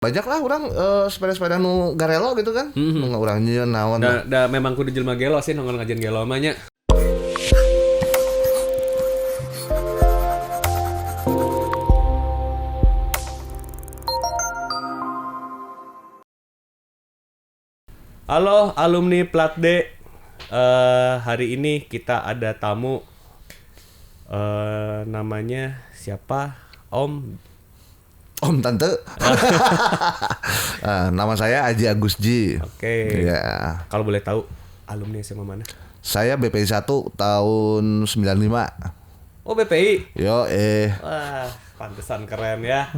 Banyak lah orang sepeda-sepeda nu garelo gitu kan. Nu urang nyieun naon. Da memang kudu jelema gelo sih nongol ngajian gelo mah nya. Halo alumni Plat D. Hari ini kita ada tamu. Namanya siapa? Om Tante. Nama saya Aji Agus Ji. Oke. Ya. Kalau boleh tahu alumni SMA mana? Saya BPI 1 tahun 95. Oh, BPI. Yo Wah, pantesan keren ya.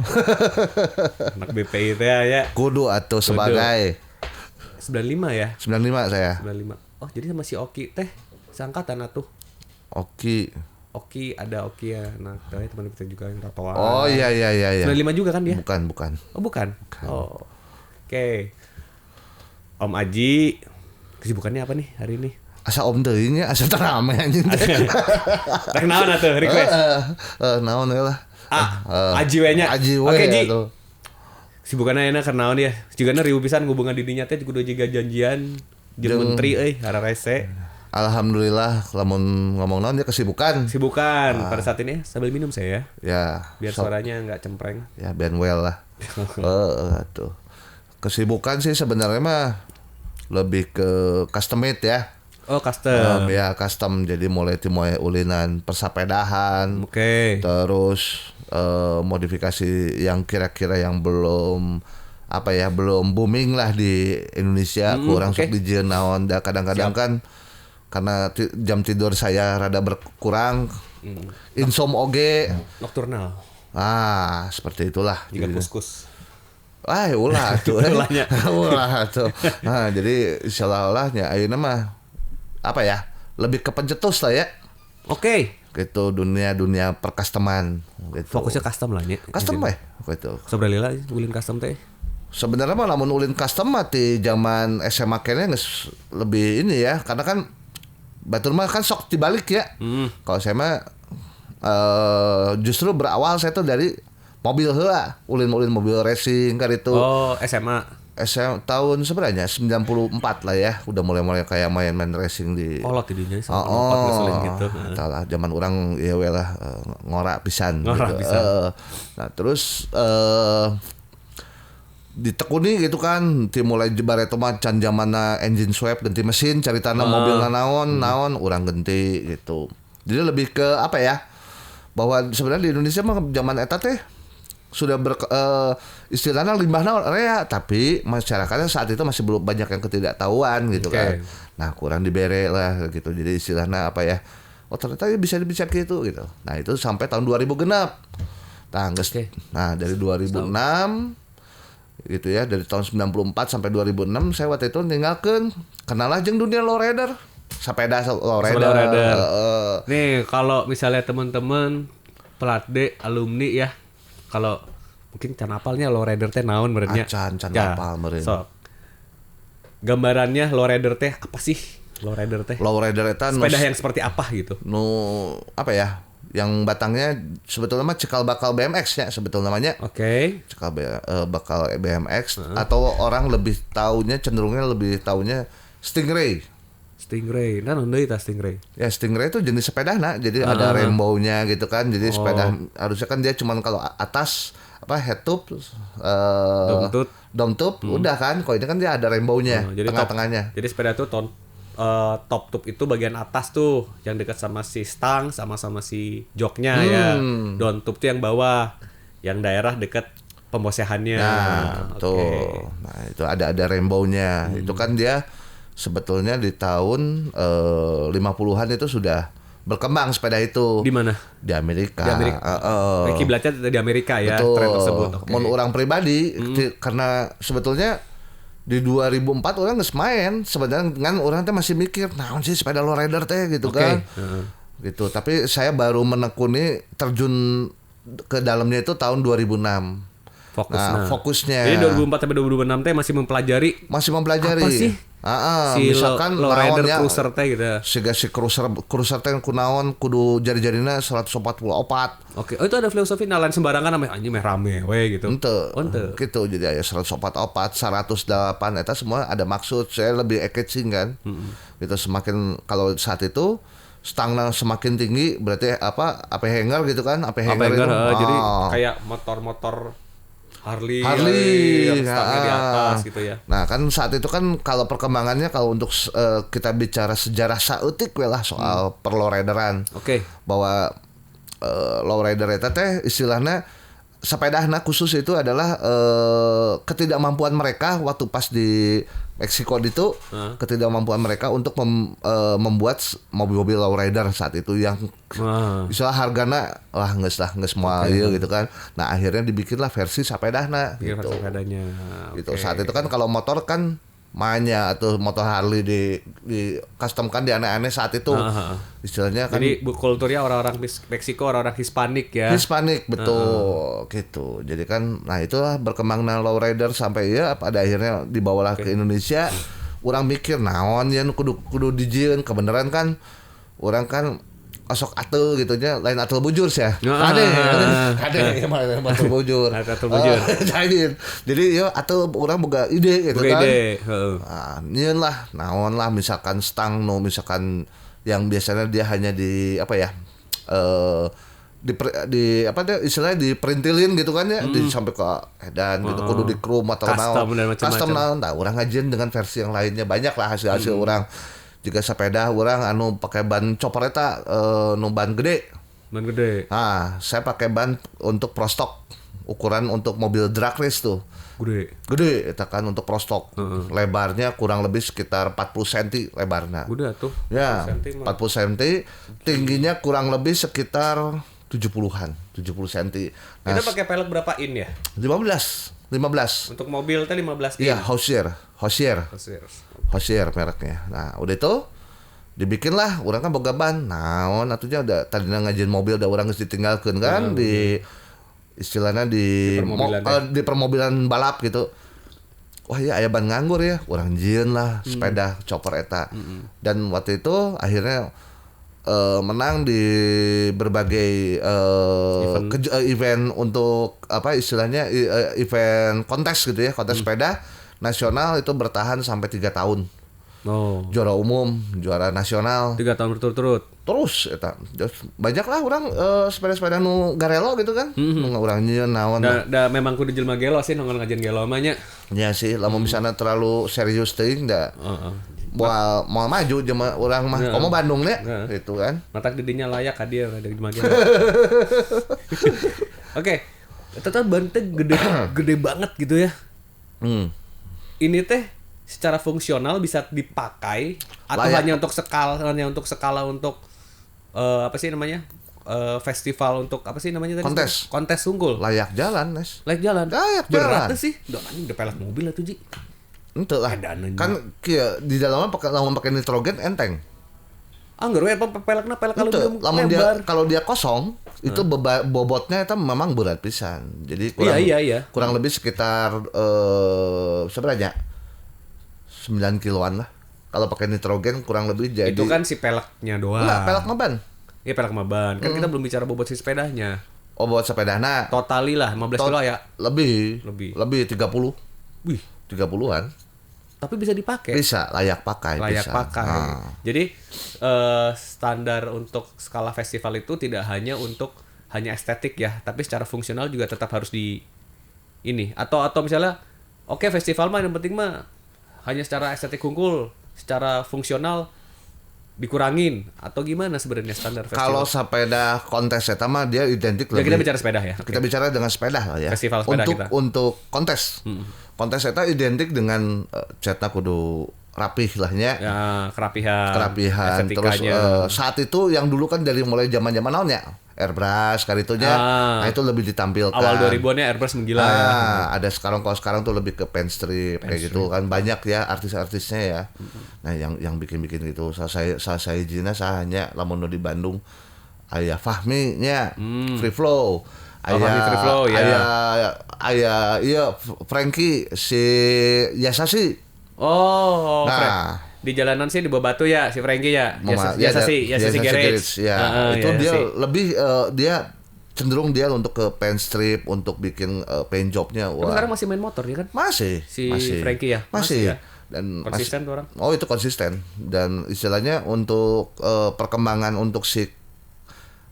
Anak BPI teh ya. kudu atau sebagai 95 ya? 95 saya. 95. Oh, jadi sama si Oki teh seangkatan atuh. Oki ada Oki ya. Nah, teman kita juga yang tatoan. Oh iya. 95 juga kan dia? Bukan. Oh, bukan. Oh. Oke. Om Aji, kesibukannya apa nih hari ini? Asa om teuing nya, asa terame anjing. Rek naon atuh request? Naon we lah. Aji we nya. Aji we. Oke, Ji. Atuh. Sibukanna enak karena naon ya? Jigana ribu pisan hubungan di dinya teh kudu jiga janjian jeung menteri euy hararese. Alhamdulillah, lamun ngomong naon dia kesibukan. Pada saat ini sambil minum saya ya. Ya. Biar suaranya enggak cempreng. Ya band well lah. Tuh. Kesibukan sih sebenarnya mah lebih ke custom made ya. Oh, custom. Ya custom, jadi mulai ulinan persapedahan. Oke. Terus modifikasi yang kira-kira yang belum booming lah di Indonesia. Kurang sok dijieun naon da kadang-kadang kan karena jam tidur saya rada berkurang. Insom oge. Nocturnal. Seperti itulah. Juga kuskus. Ulah tuh. Ulahnya. Ulah tuh. Nah, jadi insyaallah-nya ayeuna mah lebih ke pencetus lah ya. Oke. Gitu dunia percustoman gitu. Fokusnya custom lah nya. Custom gitu. Sabralila ulin custom teh. Sebenarnya mah lamun ulin custom mah di zaman SMA kene geus lebih ini ya, karena kan batur mah kan sok dibalik ya. Kalau saya mah justru berawal saya tuh dari mobil heula, ulin mobil racing kan itu. Oh, SMA tahun sebenarnya 94 lah ya, udah mulai kayak main racing di kolot didinya sama ngeselin gitu. Entahlah zaman orang ya we lah ngorak pisan Ngorak gitu. pisan. Nah, terus ditekuni gitu kan, mulai jebar eta mah can zamanna engine swap ganti mesin, caritana mobilna naon urang ganti gitu. Jadi lebih ke bahwa sebenarnya di Indonesia mah zaman eta teh sudah istilahnya limbahna area, tapi masyarakatnya saat itu masih belum banyak yang ketidaktahuan gitu kan. Nah, kurang dibere lah gitu. Jadi istilahnya ternyata bisa gitu. Nah, itu sampai tahun 2000 genap. Nah, dari 2006 gitu ya, dari tahun 94 sampai 2006 saya waktu itu ninggalkeun kenalah jeung dunia lowrider. Sepeda lowrider. Nih, kalau misalnya teman-teman Plat D alumni ya, kalau mungkin can apalnya lowrider teh naon benernya? Can apal meureun. So, gambarannya lowrider teh apa sih? Lowrider teh eta sepeda yang seperti apa gitu? Yang batangnya sebetulnya mah cekal bakal BMX ya sebetulnya namanya. Oke. Cekal bakal BMX atau orang cenderungnya lebih taunya Stingray. Nah, deui tah Stingray. Ya, Stingray itu jenis sepeda jadi ada rainbow-nya gitu kan. Jadi sepeda harusnya kan dia cuman kalau atas head tube dome tube udah kan. Kalau ini kan dia ada rainbow-nya tengah-tengahnya. Jadi sepeda tuh top tube itu bagian atas tuh yang dekat sama si stang sama si joknya ya. Down tube tuh yang bawah, yang daerah dekat pembosehannya. Nah, tuh. Nah, itu ada rainbow-nya. Itu kan dia sebetulnya di tahun 50-an itu sudah berkembang sepeda itu. Di mana? Di Amerika. Kiblatnya di Amerika ya. Betul. Tren tersebut. Mun orang pribadi karena sebetulnya di 2004 orang geus main sebenarnya kan orang teh masih mikir naon sih sepeda lowrider teh gitu kan. Gitu. Tapi saya baru menekuni terjun ke dalamnya itu tahun 2006. Fokusnya. Jadi 2004 sampai 2006 teh masih mempelajari apa sih? Misalkan lowrider naonnya cruiser teh gitu. si cruiser teh kunaon kudu jari-jarina 144. Oke, oh itu ada filosofi nalan sembarangan namanya anjing meh rame we gitu. Ente. Gitu jadi aya 144, 108 eta semua ada maksud. Saya lebih catching kan. Itu semakin kalau saat itu stangna semakin tinggi berarti apa hanger gitu kan, hanger itu. Jadi kayak motor-motor Harley yang stangnya di atas gitu ya. Nah kan saat itu kan kalau perkembangannya kalau untuk kita bicara sejarah saeutik we lah soal perlowrideran. Oke. Bahwa lowrider eta teh istilahnya sepedahna khusus itu adalah ketidakmampuan mereka waktu pas di Meksiko itu ketidakmampuan mereka untuk membuat mobil-mobil lowrider saat itu yang istilah hargana geus moal ieu gitu kan. Nah, akhirnya dibikinlah versi sepedahna gitu. Versi sepedanya. Gitu. Saat itu kan kalau motor kan Manya atau motor Harley di custom-kan di aneh-aneh saat itu. Istilahnya kan jadi kulturnya orang-orang Meksiko, orang-orang Hispanik ya. Hispanik betul gitu. Jadi kan nah itulah berkembangnya lowrider sampai ya pada akhirnya dibawalah ke Indonesia. Orang mikir naon yen kudu dijieun kebenaran kan orang kan osok atel gitu nya lain atel bujur sih ya. Kade atel bujur. Jadi yo atel urang boga ide gitu kan. Nah, nyeun lah naon lah misalkan stang misalkan yang biasanya dia hanya di apa ya di apa deh istilahnya diperintilin gitu kan ya sampai ke edan gitu kudu di chrome atau custom naon. Nah, orang ngajin dengan versi yang lainnya banyak lah hasil orang. Jika sepeda orang anu pakai ban chopper eta ban gede. Ban gede. Nah, saya pakai ban untuk pro stock. Ukuran untuk mobil drag race tuh. Gede eta kan untuk pro stock. Lebarnya kurang lebih sekitar 40 cm lebarnya. Udah tuh. Ya, 40 cm. Tingginya kurang lebih sekitar 70-an, 70 cm. Nah, kita pakai pelek berapa in ya? 15. Untuk mobil teh 15 in. Iya, Hosier mereknya. Nah, udah itu dibikinlah, orang kan boga ban. Naon atunya udah tadinya ngajin mobil udah orang geus ditinggalkeun kan di istilahnya di permobilan balap gitu. Wah ya aya ban nganggur ya, orang jieun lah sepeda chopper eta. Dan waktu itu akhirnya menang di berbagai event untuk apa istilahnya event kontes gitu ya, kontes sepeda nasional itu bertahan sampai 3 tahun. Juara umum, juara nasional 3 tahun berturut-turut. Terus eta banyak lah orang sepeda-sepeda nu garelo gitu kan. Urang nyieun naon. Da memang kudu jelema gelo sih nongol ngajian gelo mah nya. Ya sih, lamun misalnya terlalu serius teuing da. Mau maju jelema urang mah komo Bandung nya gitu kan. Matak didinya layak ka dieu dari jelema gelo. Oke. Tetap ban teh gede banget gitu ya. Ini teh secara fungsional bisa dipakai atau hanya untuk skala untuk apa sih namanya festival untuk apa sih namanya tadi kontes unggul layak jalan berat sih anjing udah pelek mobil atuh Ji ente lah kan di dalamnya pakai nitrogen enteng anggar we pelekna pelek kalau dia kosong itu bobotnya itu memang berat pisan jadi kurang lebih sekitar seberapa 9 kiloan lah. Kalau pakai nitrogen kurang lebih jadi. Itu kan si peleknya doang. Enggak, pelek maban. Iya, pelek maban. Kan kita belum bicara bobot si sepedanya. Oh, bobot sepedanya. Totali lah 15 kilo ya. Lebih 30. Wih, 30-an. Tapi bisa dipakai. Bisa, layak pakai. Jadi standar untuk skala festival itu tidak hanya untuk hanya estetik ya, tapi secara fungsional juga tetap harus di ini atau misalnya oke, festival mah yang penting mah hanya secara estetik unggul, secara fungsional dikurangin atau gimana sebenarnya standar festival? Kalau sepeda kontes eta mah dia identik lebih. Kita bicara sepeda ya. Kita bicara dengan sepeda lah ya. Festival sepeda untuk kontes. Kontes eta identik dengan catna kudu rapih lahnya. Ya, kerapihan. Terus saat itu yang dulu kan dari mulai zaman-zaman naonnya airbrush karitunya. Nah itu lebih ditampilkan. Awal 2000-an ya airbrush menggila ya. Ada kalau sekarang tuh lebih ke pen strip kayak gitu kan banyak ya artis-artisnya ya. Nah yang bikin gitu saya hanya lamun di Bandung aya Fahmi nya Free Flow. Fahmi Triflow, ya. Iya Frankie si Yasa sih. Oh, Nah, di jalanan sih di bawah batu ya si Frankie ya. Mama, Jasa si Garage. Ya, itu dia Yasasi. lebih dia cenderung dia untuk ke paint strip, untuk bikin paint jobnya. Tapi Wah, sekarang masih main motor ya kan? masih. Frankie ya? Masih. Masih ya? Dan Konsisten tuh orang. Oh, itu konsisten. Dan istilahnya untuk perkembangan untuk si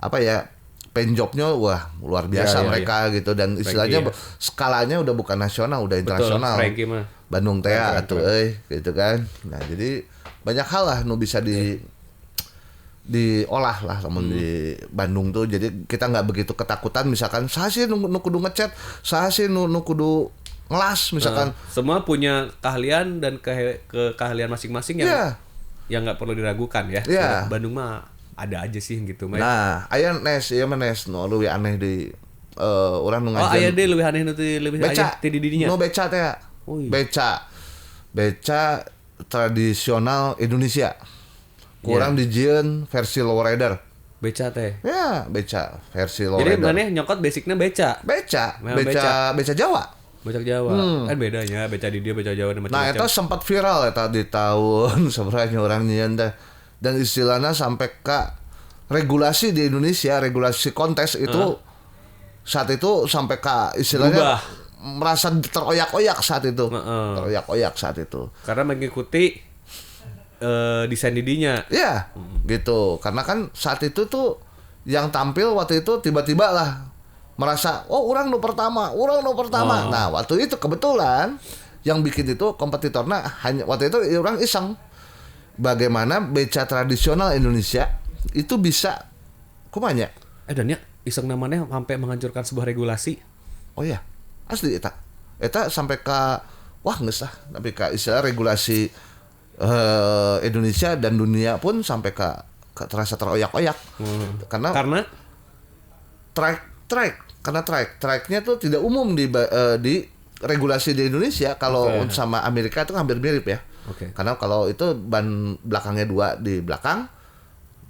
apa ya paint jobnya wah luar biasa Ya, mereka gitu, dan istilahnya Frankie, skalanya udah bukan nasional, udah Betul, internasional. Frankie mah. Bandung teh Keren, atuh gitu kan. Nah, jadi banyak hal lah nu bisa diolah lah namun di Bandung tuh. Jadi kita nggak begitu ketakutan misalkan saha sih nu kudu ngecat, saha sih nu kudu ngelas misalkan. Semua punya keahlian dan keahlian masing-masing yang nggak perlu diragukan ya. Iya. Bandung mah ada aja sih gitu mah. Nah, aya ieu mah nes nu leuwih aneh di urang nu Oh, aya ngajian. deh lebih aneh nu teh lebih Beca aneh ti di didinya. nu beca teh. Oh, iya. Beca tradisional Indonesia. Kurang dijieun versi lowrider. Beca teh. Ya, beca versi Jadi lowrider. maneh nyokot basicnya beca. Beca Memang Jawa. Beca Jawa. Kan bedanya beca di dia beca Jawa dan Nah, macam-macam. itu sempat viral eta di tahun sebenarnya orang nyieun teh. Dan istilahnya sampai ke regulasi di Indonesia, regulasi kontes itu saat itu sampai ke istilahnya Berubah. merasa teroyak-oyak saat itu. Heeh. Teroyak-oyak saat itu. Karena mengikuti desain didinya. Iya, gitu. Karena kan saat itu tuh yang tampil waktu itu tiba-tiba lah merasa, oh orang nu pertama. Nah, waktu itu kebetulan yang bikin itu kompetitornya hanya waktu itu orang iseng. Bagaimana beca tradisional Indonesia itu bisa kumanya? Dan ya iseng namanya sampai menghancurkan sebuah regulasi. Oh ya, asli eta sampai ke wah geus lah, tapi ke istilah regulasi Indonesia dan dunia pun sampai ke terasa teroyak-oyak. Karena tracknya tuh tidak umum di regulasi di Indonesia. Kalau sama Amerika itu hampir mirip ya. Karena kalau itu ban belakangnya 2 di belakang,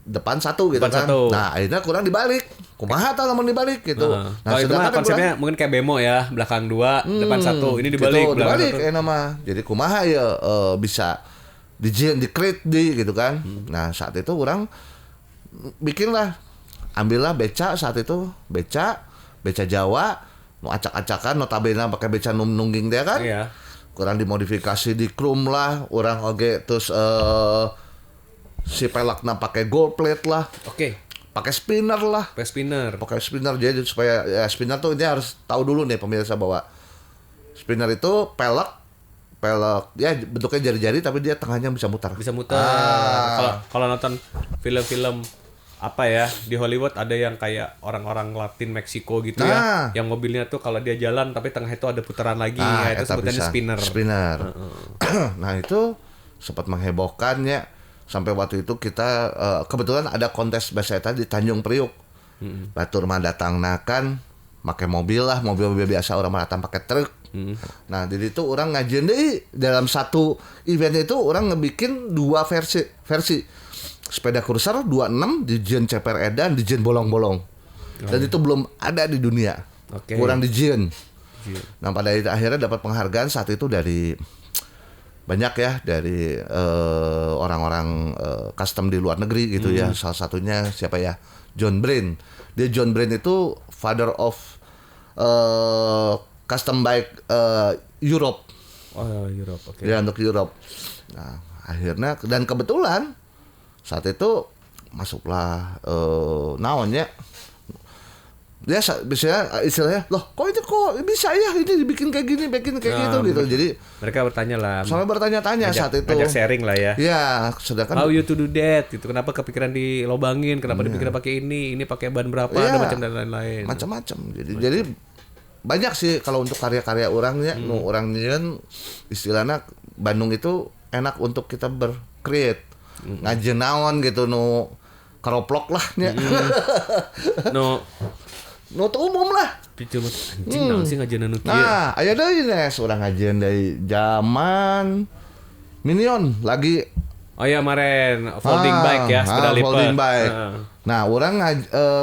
depan 1 gitu Depan kan. 1. Nah, akhirnya kurang dibalik. Kumaha tah lamun dibalik gitu. Nah, itu mah konsepnya mungkin kayak bemo ya, belakang 2, depan 1. Ini dibalik, gitu, belakang dibalik 1. nama. Jadi kumaha ya bisa di-create gitu kan. Nah, saat itu orang bikinlah, ambillah beca saat itu, beca Jawa, nu acak-acakan notabene pakai beca nungging dia kan. Iya. Kurang dimodifikasi di chrome lah, orang oge terus si pelakna pakai gold plate lah, Oke. pakai spinner lah. Pakai spinner. Jadi supaya ya spinner tuh ini harus tahu dulu nih pemirsa bahwa spinner itu pelek ya bentuknya jari-jari tapi dia tengahnya bisa mutar. Bisa muter. Kalau nonton film-film apa ya di Hollywood ada yang kayak orang-orang Latin Meksiko gitu ya, yang mobilnya tuh kalau dia jalan tapi tengah itu ada putaran lagi, itu sebutannya spinner. Nah, itu sempat menghebohkan ya, sampai waktu itu kita kebetulan ada kontes bahasa eta di Tanjung Priuk. Batur mah datang nakan pakai mobil biasa, orang mah datang pakai truk. Nah, jadi itu orang ngajian deh dalam satu event itu orang ngebikin 2 versi. Sepeda Cruiser 26 dijieun ceper edan, dijieun bolong-bolong. Dan itu belum ada di dunia. Kurang dijieun. Nah, pada akhirnya dapat penghargaan saat itu dari banyak ya, dari orang-orang custom di luar negeri gitu ya. Salah satunya siapa ya? John Brain. John Brain itu father of custom bike Europe. Oh, Europe. Oke. Ya, untuk Europe. Nah, akhirnya dan kebetulan saat itu masuklah naonnya dia biasanya istilahnya loh kok bisa ya ini dibikin kayak gini gitu. Jadi mereka bertanya lah, sampai bertanya-tanya saat itu, ngajak sharing lah ya. Ya, sedangkan how you to do that gitu, kenapa kepikiran dilobangin, kenapa dipikirin pakai ini pakai ban berapa, ada macam dan lain-lain, macam-macam. Jadi banyak sih kalau untuk karya-karya orangnya, nu orang nyeun istilahnya Bandung itu enak untuk kita bercreate. Ngajen naon gitu nu karoplok lah nya. No tuh umum lah. Cuma anjing naon sih ngajen nu kieu. Nah, aya deui nes urang ngajen dari zaman Minion lagi Oh iya kemarin folding bike ya, sepeda lipat. Folding bike. Nah, orang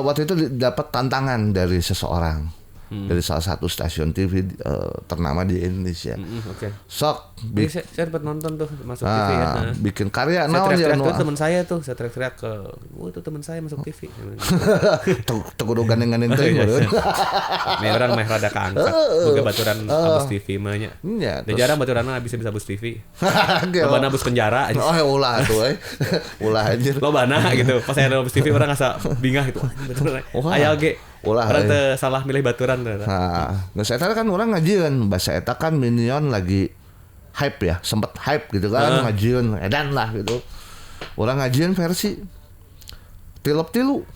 waktu itu dapat tantangan dari seseorang. Dari salah satu stasiun TV ternama di Indonesia. Oke. Sok Jadi saya sempat nonton tuh masuk TV ya. bikin karya Saya naon ya teriak-teriak tuh teman saya tuh, saya teriak-teriak ke, itu teman saya masuk TV. Tegudu gandeng-gandeng teh. Nih orang mah rada keangkat, boga baturan abus TV mah nya. Nya. Da jarang baturanna bisa abus TV. Lo Lobana abus penjara. Oh, ulah tuh ulah anjir. Lobana gitu. Pas saya abus TV orang asa bingah gitu. Aya ge. Orang teh salah milih baturan teh. Nah, geus eta kan orang ngajieun bahasa eta kan Minion lagi hype ya, sempet hype gitu kan, ngajieun edan lah gitu. Orang ngajieun versi tilep tilu.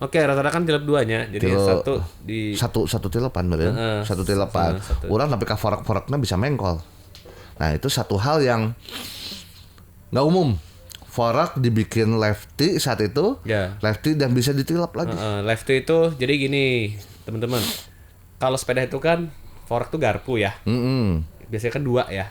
Oke, rata-rata kan tilep 2 nya. Jadi satu di satu tilepan bener. Satu tilepan. Orang tapi ka forok-forokna bisa mengkol. Nah, itu satu hal yang nggak umum. Forok dibikin lefty saat itu, lefty dan bisa ditilap lagi. Lefty itu jadi gini, teman-teman. Kalau sepeda itu kan fork tuh garpu ya. Biasanya kan 2 ya.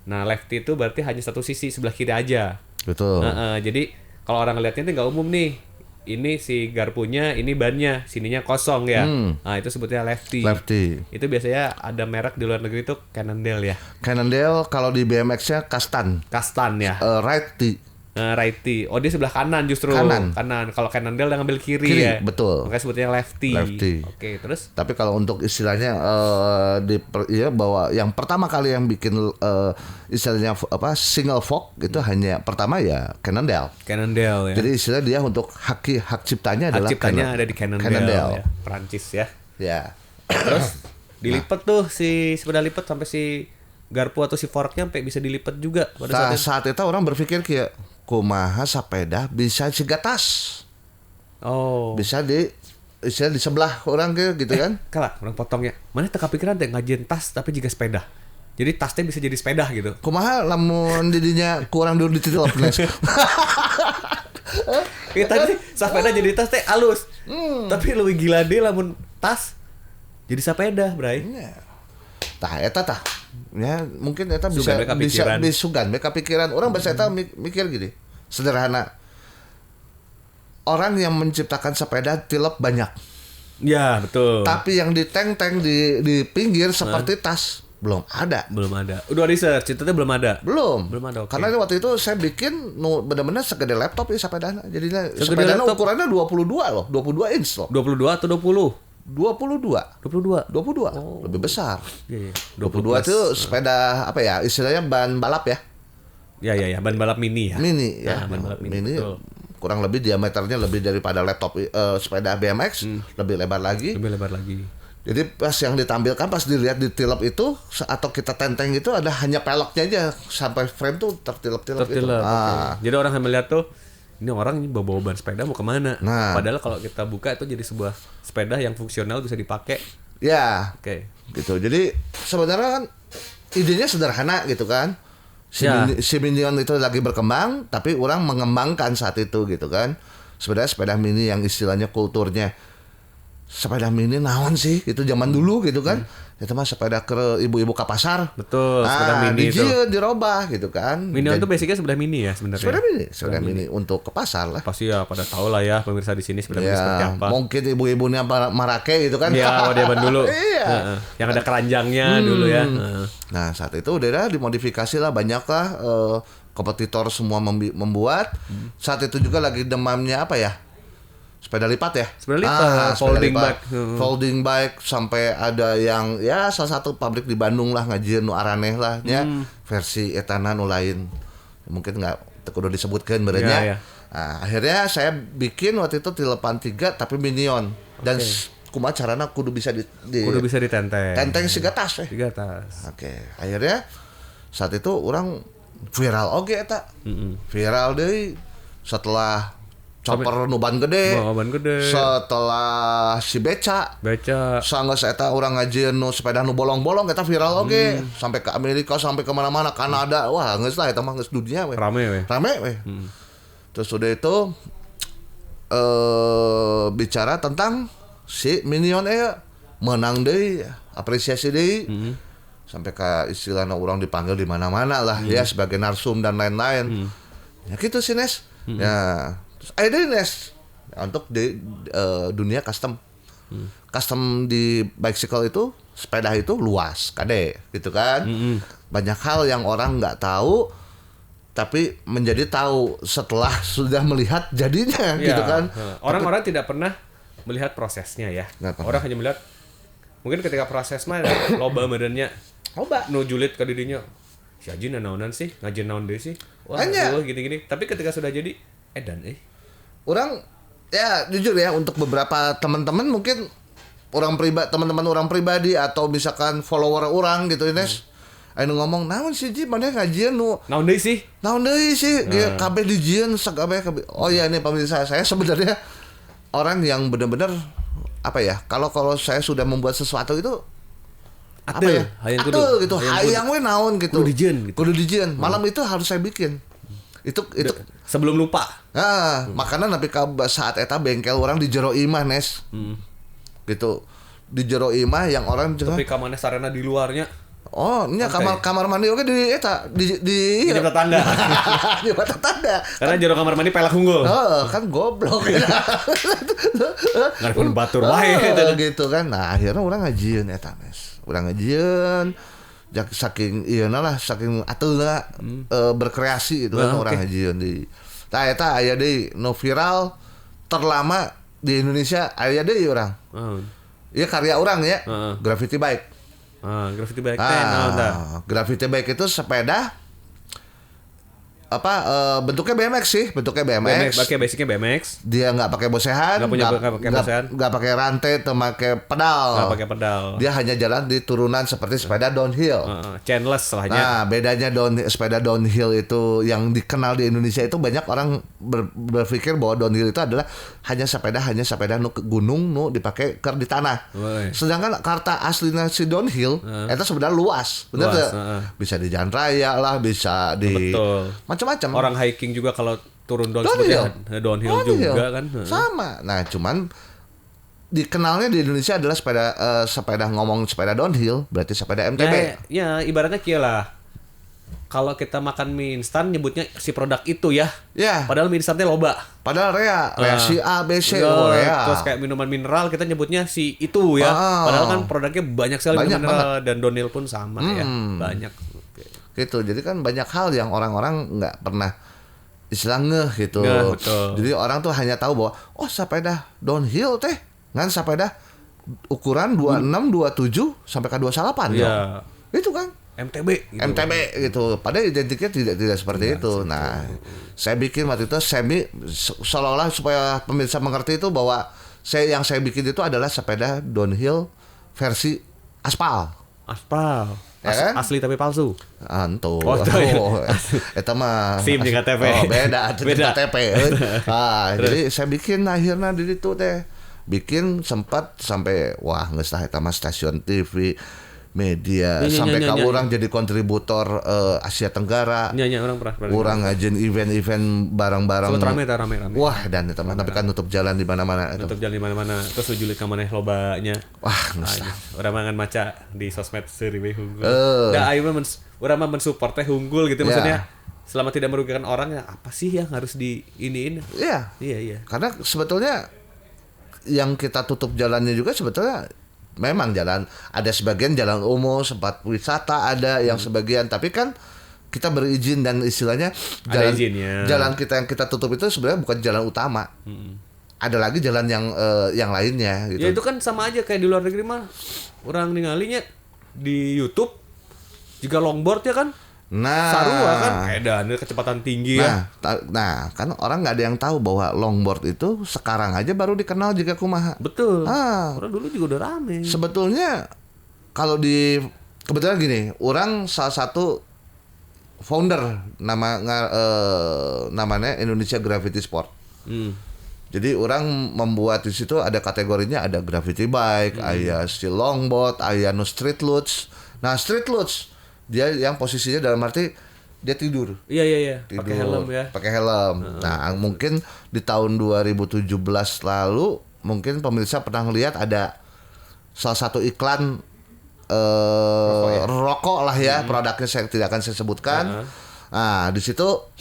Nah, lefty itu berarti hanya satu sisi, sebelah kiri aja. Betul. Jadi kalau orang ngeliatnya itu nggak umum nih. Ini si garpunya, ini bannya, sininya kosong ya. Nah, itu sebutnya lefty. Lefty. Itu biasanya ada merek di luar negeri itu Cannondale ya. Cannondale, kalau di BMX-nya Kastan. Kastan ya. Righty. Righty. Oh, dia sebelah kanan justru. Kanan. Kalau Cannondale dia ngambil kiri ya. Betul. Makanya sebutnya lefty. Oke, terus? Tapi kalau untuk istilahnya bahwa yang pertama kali yang bikin istilahnya single fork itu hanya pertama ya Cannondale. Cannondale ya. Jadi istilah dia untuk hak ciptanya adalah ada di Cannondale. Ya. Perancis ya. Ya. Terus dilipat tuh si sepeda lipat sampai si garpu atau si forknya sampai bisa dilipat juga pada saat itu orang berpikir kayak kumaha sepeda bisa cigatas. Oh. Bisa di sebelah orang gitu kan. Kalak, orang potongnya. Mana teka pikiran teh ngajieun tas tapi juga sepeda. Jadi tasnya bisa jadi sepeda gitu. Kumaha lamun didinya kurang dulu ditilap nes. Tadi sepeda jadi tas teh alus. Tapi lebih gila deh lamun tas jadi sepeda, Bray. Tah eta tah. Ya mungkin eta bisa disugan beka pikiran orang bahasa eta mikir gini sederhana, orang yang menciptakan sepeda tilep banyak ya betul, tapi yang di tank di pinggir seperti tas belum ada. Udah research itu belum ada okay. Karena waktu itu saya bikin benar-benar segede laptop ya sepedanya, jadinya sepedanya ukurannya 22 loh, 22 inch loh. 22 atau 20? 22. Oh. Lebih besar. Iya. 22 itu sepeda apa ya? Istilahnya ban balap ya. Iya, ban balap mini ya. Mini ya. Ban balap mini. Kurang lebih diameternya lebih daripada laptop sepeda BMX, lebih lebar lagi. Jadi pas yang ditampilkan, pas dilihat di tilep itu atau kita tenteng itu ada hanya peleknya aja sampai frame tuh tertilep-tilep gitu. Jadi orang yang melihat tuh ini orang bawa ban sepeda mau kemana? Padahal kalau kita buka itu jadi sebuah sepeda yang fungsional bisa dipakai. Ya. Oke. Gitu. Jadi sebenarnya kan idenya sederhana gitu kan. Si Minion itu lagi berkembang, tapi orang mengembangkan saat itu gitu kan. Sebenarnya sepeda mini yang istilahnya kulturnya sepeda mini naon sih gitu zaman dulu gitu kan. Itu mah sepeda ke ibu-ibu ke pasar. Betul, sepeda mini itu. Dirobah gitu kan. Minion itu basicnya sepeda mini ya sebenarnya. Sepeda mini untuk ke pasar lah. Pasti ya pada tahu lah ya pemirsa di sini sepeda mini seperti apa. Mungkin ibu-ibunya marake gitu kan. Iya, dia ban dulu. Iya. Yang ada keranjangnya dulu ya. Nah, saat itu udah dimodifikasi lah, banyak lah kompetitor semua membuat. Saat itu juga lagi demamnya apa ya? Sepeda lipat ya? Sepeda lipat, folding bike sampai ada yang ya salah satu pabrik di Bandung lah ngajieun nu araneh lah ya, versi etana nu lain. Mungkin enggak kudu disebutkeun beureunya. Ya. Nah, akhirnya saya bikin waktu itu tilepan 3 tapi Minion dan kumaha carana kudu bisa kudu bisa ditenteng. Tenteng siga tas we. Siga tas. Oke, akhirnya saat itu orang viral oge eta. Viral deui setelah chopper nu ban gede. Setelah si beca. Sanggeus eta urang ngajieun nu sepeda nu bolong-bolong eta viral oge. Sampai ke Amerika, sampai ke mana-mana, Kanada. Wah, geus lah eta mah geus dunia we. Rame we. Terus udah itu bicara tentang si Minion menang deui, apresiasi deui. Sampai ke istilahna urang dipanggil di mana-mana lah ya sebagai narsum dan lain-lain. Ya gitu sih Nes. Ya, terus ada Nes untuk di dunia custom. Custom di bicycle itu, sepeda itu luas, kade gitu kan. Banyak hal yang orang nggak tahu, tapi menjadi tahu setelah sudah melihat jadinya gitu kan. Orang-orang tidak pernah melihat prosesnya ya. Nggak pernah. Orang hanya melihat mungkin ketika proses mah loba medannya. Loba nu julid ka dirinya. Si Aji naonan sih, ngajin naon deui sih. Wah, Hanya. gini-gini. Tapi ketika sudah jadi edan Orang ya jujur ya, untuk beberapa teman-teman mungkin teman-teman orang pribadi atau misalkan follower orang gitu Nes. Anu ngomong, naon sih Ji, mana ngajian nu naon deui sih? naon deui sih, dia kabeh dijieun sakabeh. Oh ya, ini pemirsa, saya sebenarnya orang yang benar-benar apa ya, kalau saya sudah membuat sesuatu itu apa ya, atuh gitu, hayang we naon gitu, kudu dijieun. Malam itu harus saya bikin itu sebelum lupa. Makanan tapi saat eta bengkel orang di jero imah Nes, gitu, di jero imah yang orang tapi kamane sarena di luarnya. Oh, nya kamar mandi oke di eta di tetangga. Di tetangga. Karena jero kamar mandi pelak unggul. Kan goblok. Ngarepun batur wae gitu kan. Nah, akhirnya orang ngajieun eta Nes. Urang ngajieun saking ieuna lah, saking atelna berkreasi gitu kan orang ngajieun di. Tah eta aya deui no viral terlama di Indonesia, aya deui urang. Ieu karya urang ya. Graffiti bike. Graffiti bike graffiti bike itu sepeda bentuknya BMX sih, pakai basicnya BMX. Dia nggak pakai bosehan, nggak pakai rantai, pakai pedal. Dia hanya jalan di turunan seperti sepeda downhill. Chainless lahnya. Nah, bedanya sepeda downhill itu yang dikenal di Indonesia itu banyak orang berpikir bahwa downhill itu adalah hanya sepeda nu ke gunung nu dipakai di tanah. Sedangkan karta aslinya si downhill itu sebenarnya luas. Bener tuh? Bisa di jalan raya lah, bisa di macam-macam. Orang hiking juga kalau turun downhill juga kan. Sama. Nah, cuman dikenalnya di Indonesia adalah sepeda ngomong sepeda downhill, berarti sepeda MTB. Ya, ibaratnya kieu lah. Kalau kita makan mie instan nyebutnya si produk itu ya. Padahal mie instannya loba. Padahal rea si A, B, C, terus kayak minuman mineral kita nyebutnya si itu ya. Padahal kan produknya banyak sekali mineral dan downhill pun sama ya. Banyak. Gitu. Jadi kan banyak hal yang orang-orang nggak pernah istilah ngeh gitu. Jadi orang tuh hanya tahu bahwa sepeda downhill teh ngan sepeda ukuran 26, 27 sampai ke 28 ya. Itu kan MTB gitu. Padahal identiknya tidak seperti itu. Nah, saya bikin waktu itu seolah-olah supaya pemirsa mengerti itu bahwa yang saya bikin itu adalah sepeda downhill versi aspal. Ya kan? Asli tapi palsu. Antuh. Eta mah SIM di KTP. Beda KTP. Jadi saya bikin akhirnya di situ teh. Bikin sempat sampai geus tah eta mah stasiun TV, media sampai ka urang jadi kontributor Asia Tenggara. Orang pernah. Urang ngajin event-event bareng-bareng. Rame. Wah, dan eta mah tapi kan nutup jalan di mana-mana. Terus julid ka maneh lobanya. Wah, geus tah. Urang mangan maca di sosmed seuriwe hunggul. Da ayeuna urang mah mensupport teh hunggul gitu maksudnya. Selama tidak merugikan orang ya apa sih yang harus diiniin? Iya. Karena sebetulnya yang kita tutup jalannya juga sebetulnya memang jalan, ada sebagian jalan umum, sempat wisata ada yang sebagian, tapi kan kita berizin dan istilahnya jalan kita yang kita tutup itu sebenarnya bukan jalan utama. Ada lagi jalan yang lainnya gitu. Ya itu kan sama aja kayak di luar negeri mah. Orang ningalinya di YouTube juga longboard ya kan. Sarua kan edan kecepatan tinggi ya. Nah, kan orang nggak ada yang tahu bahwa longboard itu sekarang aja baru dikenal juga kumaha. Betul. Orang dulu juga udah rame. Sebetulnya kalau kebetulan gini, orang salah satu founder namanya Indonesia Graffiti Sport. Jadi orang membuat di situ ada kategorinya, ada graffiti bike, ada steel longboard, ada no street luge. Nah, street luge dia yang posisinya dalam arti dia tidur. Iya. Pakai helm ya. Pakai helm. Nah, mungkin di tahun 2017 lalu mungkin pemirsa pernah lihat ada salah satu iklan rokok lah ya, produknya saya tidak akan saya sebutkan. Nah, di situ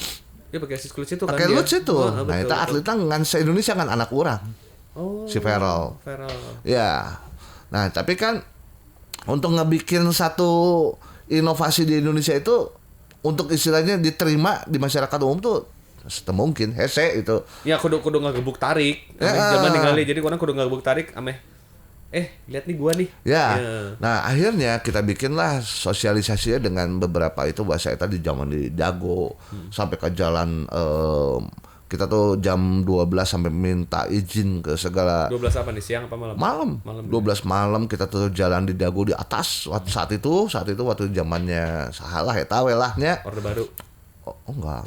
Dia pakai clutch itu kan. Pakai clutch itu. Oh, Nah, itu atletnya ngan se-Indonesia kan anak orang. Oh. Si Feral. Feral. Ya. Nah, tapi kan untuk ngebikin satu inovasi di Indonesia itu untuk istilahnya diterima di masyarakat umum tuh mungkin hese itu. Ya kudu ngagebuk tarik. Ya. Zaman ningali jadi orang kudu ngagebuk tarik ameh. Lihat nih gua nih. Ya. Nah, akhirnya kita bikinlah sosialisasinya dengan beberapa itu bahasa eta di zaman di Dago sampai ke jalan kita tuh jam 12 sampai minta izin ke segala 12 apa nih, siang apa malam? malam 12 malam kita tuh jalan di Dago di atas saat itu waktu zamannya salah eta we lah nya. Orde Baru. Oh, enggak.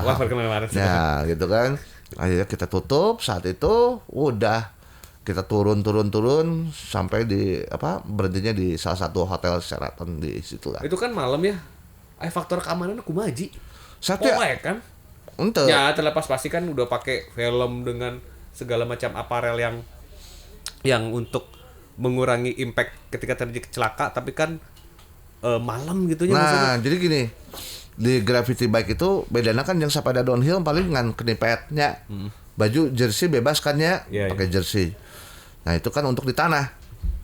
Wah, perkenalan. Ya, gitu kan. Akhirnya kita tutup saat itu udah kita turun sampai di berhentinya di salah satu hotel Sheraton di situ lah. Itu kan malam ya. Faktor keamanan kumaha ji? Satu Polek kan? Untuk Ya terlepas pasti kan udah pakai helm dengan segala macam aparel yang untuk mengurangi impact ketika terjadi kecelakaan, tapi kan malam gitu ya. Nah, maksudnya. jadi gini, di gravity bike itu bedanya kan yang sepeda downhill paling ngan kenipetnya. Baju jersey bebas kan ya, pakai jersey. Nah, itu kan untuk di tanah.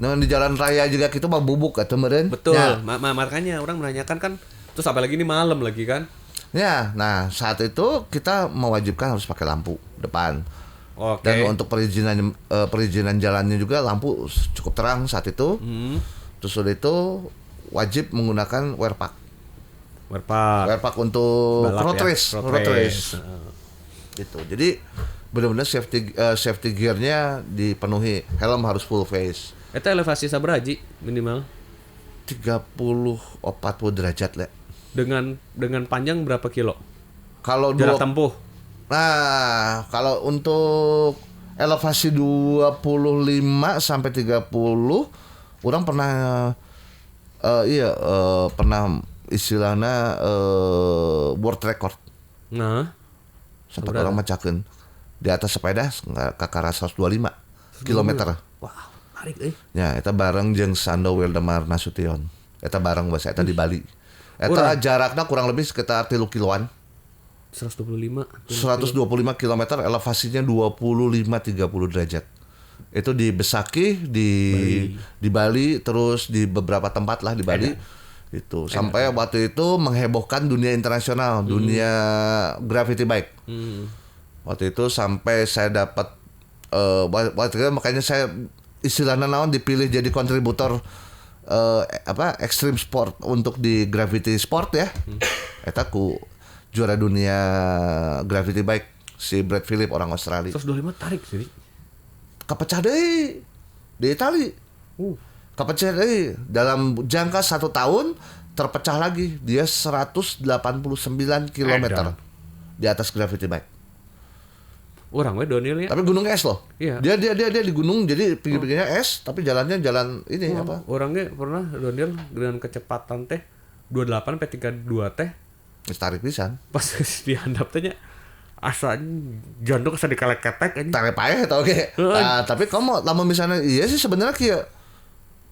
Nah, di jalan raya juga gitu mah bubuk atau meureun. Betul. Ya. Makanya orang menanyakan kan, terus apalagi ini malam lagi kan. Ya, nah saat itu kita mewajibkan harus pakai lampu depan. Oke. Dan untuk perizinan jalannya juga lampu cukup terang saat itu. Terus udah itu wajib menggunakan wear pack. Wear pack untuk road race. Gitu. Jadi benar-benar safety gearnya dipenuhi. Helm harus full face. Eta elevasi sabaraha ji minimal? 30-40 derajat lah. Dengan panjang berapa kilo? Kalau jarak tempuh? Nah, kalau untuk elevasi 25 sampai 30 orang pernah pernah istilahnya world record. Nah, Sampai orang macakeun di atas sepeda kakara 125 km. Wah, menarik Ya, eta bareng jeung Sando Wildemar Nasution. Eta bareng bahasa eta di Bali. Eta jaraknya kurang lebih sekitar 3 kiloan. 125 km, elevasinya 25-30 derajat. Itu di Besaki, di Bali, terus di beberapa tempat lah di Bali. Itu sampai waktu itu menghebohkan dunia internasional, dunia gravity bike. Waktu itu sampai saya dapat waktu itu makanya saya istilahnya naon dipilih jadi kontributor extreme sport untuk di gravity sport ya. Eta ku juara dunia gravity bike si Brad Philip orang Australia. 125 tarik sih. Kepecah deui di Itali. Kepecah deui dalam jangka 1 tahun terpecah lagi. Dia 189 km di atas gravity bike. Orang we downhill ya. Tapi gunung es loh. Iya. Dia di gunung jadi pinggir-pinggirnya es tapi jalannya jalan ini apa? Orangnya pernah downhill dengan kecepatan teh 28 sampai 32 teh. Wis tarik pisan. Pas dihandap teh nya asa jantung asa dikalek-ketek anjing. Tarik paeh tau ge. Nah, tapi kamu lamun misalnya iya sih sebenarnya kieu.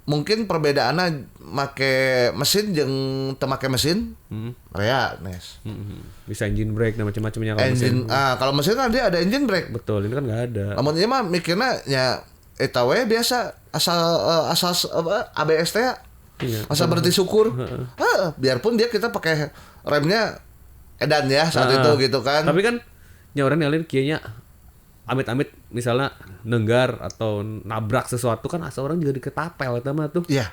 Mungkin perbedaannya make mesin jeung teu make mesin. Rea nes. Bisa engine brake dan macam-macamnya kalau Engine mesin. kalau mesin kan dia ada engine brake. Betul, ini kan enggak ada. Lamun ieu mah mikirna nya eta we biasa asal ABS teh Iya. asal berhenti syukur. Biarpun dia kita pakai remnya edan ya saat itu gitu kan. Tapi kan nyawaran nyalin kieunya amit-amit misalnya nenggar atau nabrak sesuatu kan asa orang juga diketapel eta mah tuh. Iya.